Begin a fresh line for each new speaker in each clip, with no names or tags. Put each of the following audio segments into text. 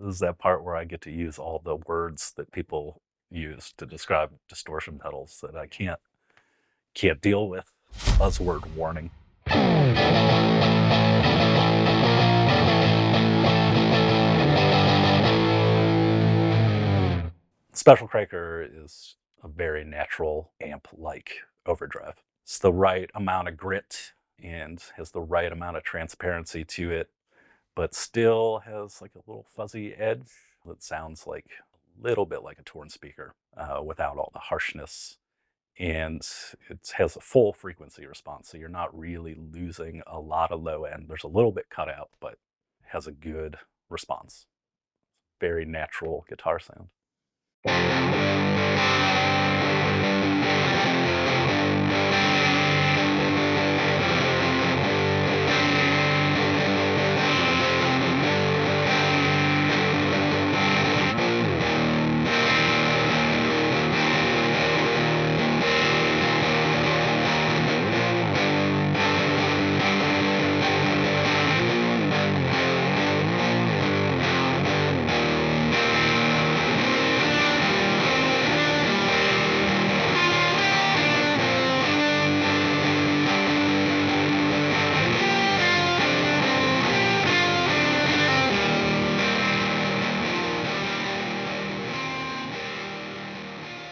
is that part where I get to use all the words that people use to describe distortion pedals that I can't deal with. Buzzword warning. Special Cranker is a very natural amp-like overdrive. It's the right amount of grit and has the right amount of transparency to it, but still has like a little fuzzy edge that sounds like a little bit like a torn speaker without all the harshness. And it has a full frequency response, so you're not really losing a lot of low end. There's a little bit cut out, but has a good response. Very natural guitar sound.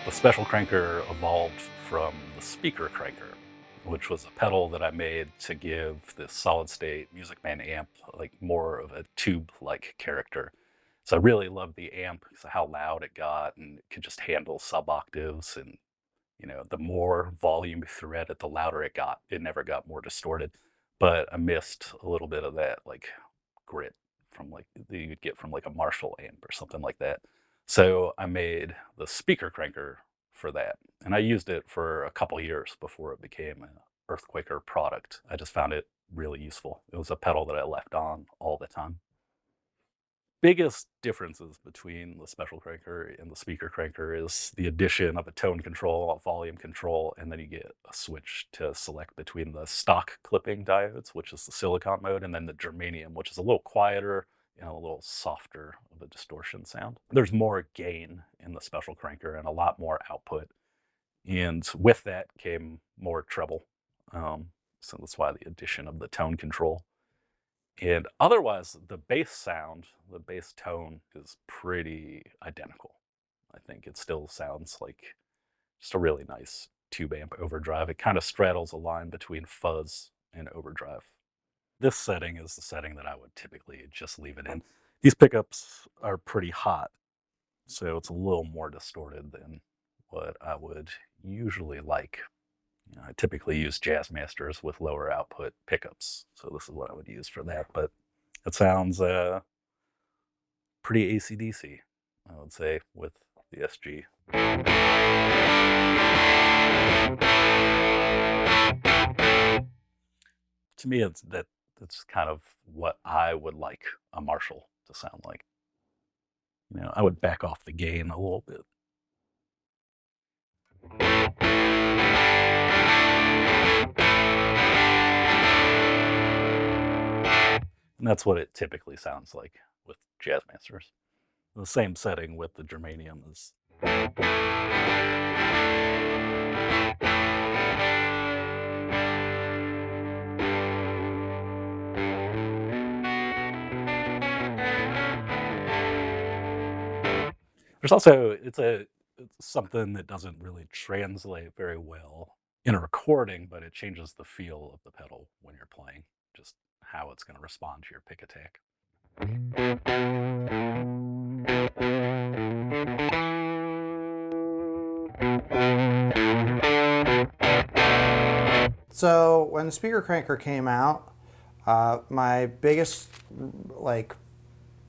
The Special Cranker evolved from the Speaker Cranker, which was a pedal that I made to give this solid state Music Man amp like more of a tube-like character. So I really loved the amp because of how loud it got, and it could just handle sub-octaves, and the more volume you threw at it, the louder it got. It never got more distorted. But I missed a little bit of that like grit from like that you'd get from like a Marshall amp or something like that. So I made the Speaker Cranker for that, and I used it for a couple years before it became an Earthquaker product. I just found it really useful. It was a pedal that I left on all the time. Biggest differences between the Special Cranker and the Speaker Cranker is the addition of a tone control, a volume control, and then you get a switch to select between the stock clipping diodes, which is the silicon mode, and then the germanium, which is a little quieter and a little softer of a distortion sound. There's more gain in the Special Cranker and a lot more output. And with that came more treble. So that's why the addition of the tone control. And otherwise, the bass sound, the bass tone is pretty identical. I think it still sounds like just a really nice tube amp overdrive. It kind of straddles a line between fuzz and overdrive. This setting is the setting that I would typically just leave it in. These pickups are pretty hot, so it's a little more distorted than what I would usually like. I typically use Jazz Masters with lower output pickups, so this is what I would use for that. But it sounds pretty AC/DC, I would say, with the SG. To me, that's kind of what I would like a Marshall to sound like. I would back off the gain a little bit. And that's what it typically sounds like with Jazz Masters. The same setting with the germanium is. There's also, it's something that doesn't really translate very well in a recording, but it changes the feel of the pedal when you're playing, just how it's going to respond to your pick attack.
So when the Speaker Cranker came out, my biggest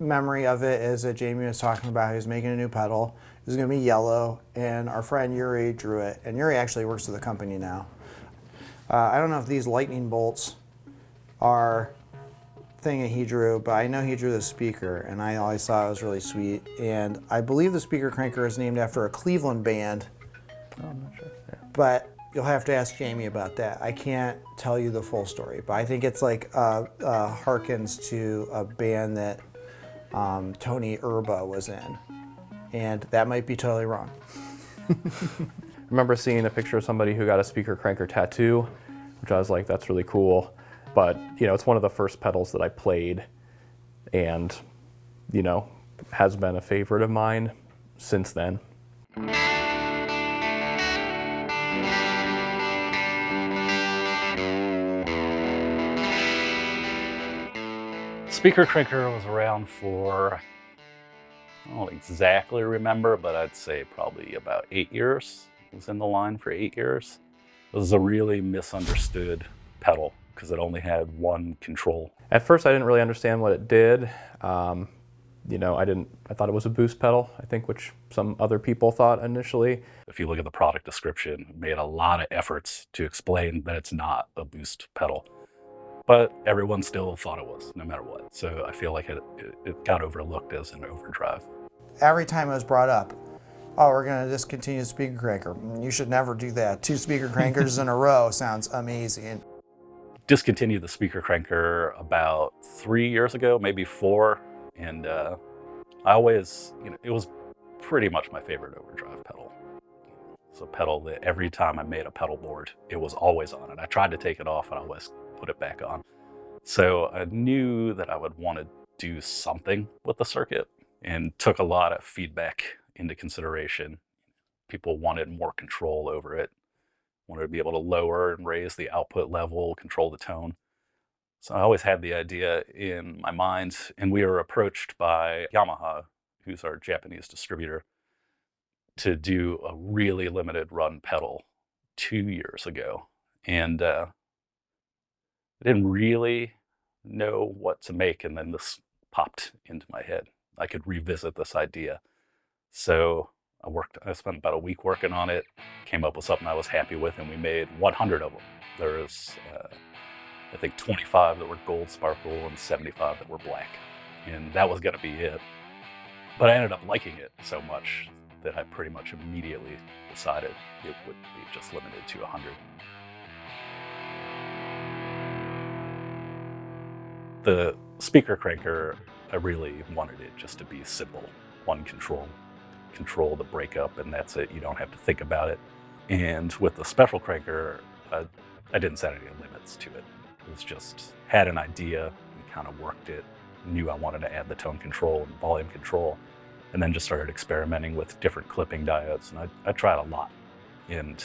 memory of it is that Jamie was talking about he was making a new pedal. It was going to be yellow, and our friend Yuri drew it. And Yuri actually works for the company now. I don't know if these lightning bolts are thing that he drew, but I know he drew the speaker, and I always thought it was really sweet. And I believe the Speaker Cranker is named after a Cleveland band.
Oh, I'm not sure. Yeah.
But you'll have to ask Jamie about that. I can't tell you the full story, but I think it's like harkens to a band that Tony Erba was in. And that might be totally wrong.
I remember seeing a picture of somebody who got a speaker cranker tattoo, which I was like, that's really cool. But, you know, it's one of the first pedals that I played and, you know, has been a favorite of mine since then.
Speaker cranker was around for, I don't exactly remember, but I'd say probably about 8 years. It was in the line for 8 years. It was a really misunderstood pedal because it only had one control.
At first I didn't really understand what it did. You know, I thought it was a boost pedal, I think, which some other people thought initially.
If you look at the product description, it made a lot of efforts to explain that it's not a boost pedal. But everyone still thought it was, no matter what. So I feel like it got overlooked as an overdrive.
Every time it was brought up, oh, we're going to discontinue the speaker cranker. You should never do that. 2 speaker crankers in a row sounds amazing.
Discontinued the speaker cranker about 3 years ago, maybe 4. And I always, you know, it was pretty much my favorite overdrive pedal. It's a pedal that every time I made a pedal board, it was always on. And I tried to take it off and I always put it back on. So I knew that I would want to do something with the circuit and took a lot of feedback into consideration. People wanted more control over it, wanted to be able to lower and raise the output level, control the tone. So I always had the idea in my mind, and we were approached by Yamaha, who's our Japanese distributor, to do a really limited run pedal 2 years ago. And I didn't really know what to make, and then this popped into my head. I could revisit this idea. So I spent about a week working on it, came up with something I was happy with, and we made 100 of them. There was, I think, 25 that were gold sparkle and 75 that were black. And that was gonna be it. But I ended up liking it so much that I pretty much immediately decided it would be just limited to 100. The speaker cranker, I really wanted it just to be simple. One control the breakup, and that's it. You don't have to think about it. And with the special cranker, I didn't set any limits to it. It was just, had an idea and kind of worked it, knew I wanted to add the tone control and volume control, and then just started experimenting with different clipping diodes. And I tried a lot. And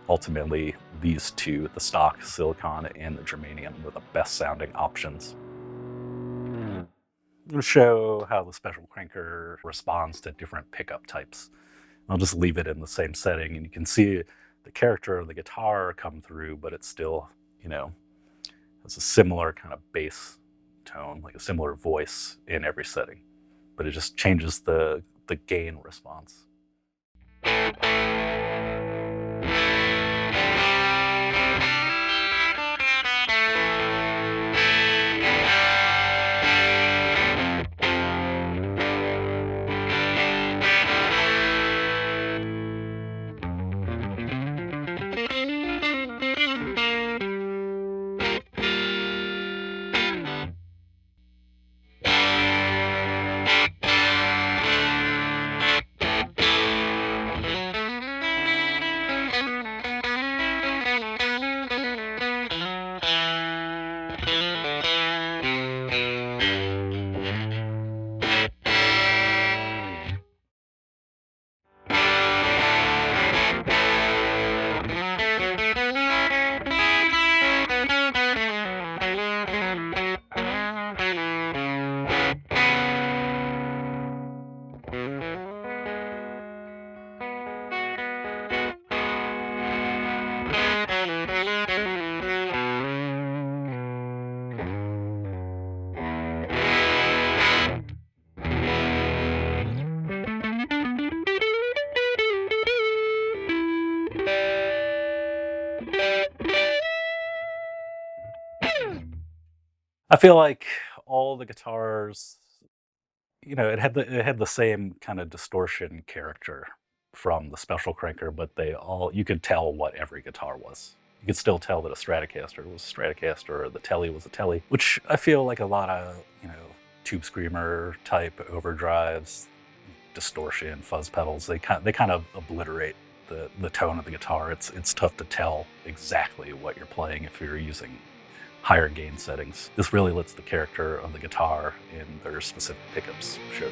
ultimately, these two, the stock silicon and the germanium, were the best sounding options. I'll show how the special cranker responds to different pickup types. I'll just leave it in the same setting, and you can see the character of the guitar come through, but it's still, you know, has a similar kind of bass tone, like a similar voice in every setting, but it just changes the gain response. I feel like all the guitars, you know, it had the same kind of distortion character from the special cranker, but you could tell what every guitar was. You could still tell that a Stratocaster was a Stratocaster or the Tele was a Tele, which I feel like a lot of, you know, tube screamer type overdrives, distortion, fuzz pedals, they kind of obliterate the tone of the guitar. It's tough to tell exactly what you're playing if you're using higher gain settings. This really lets the character of the guitar and their specific pickups show.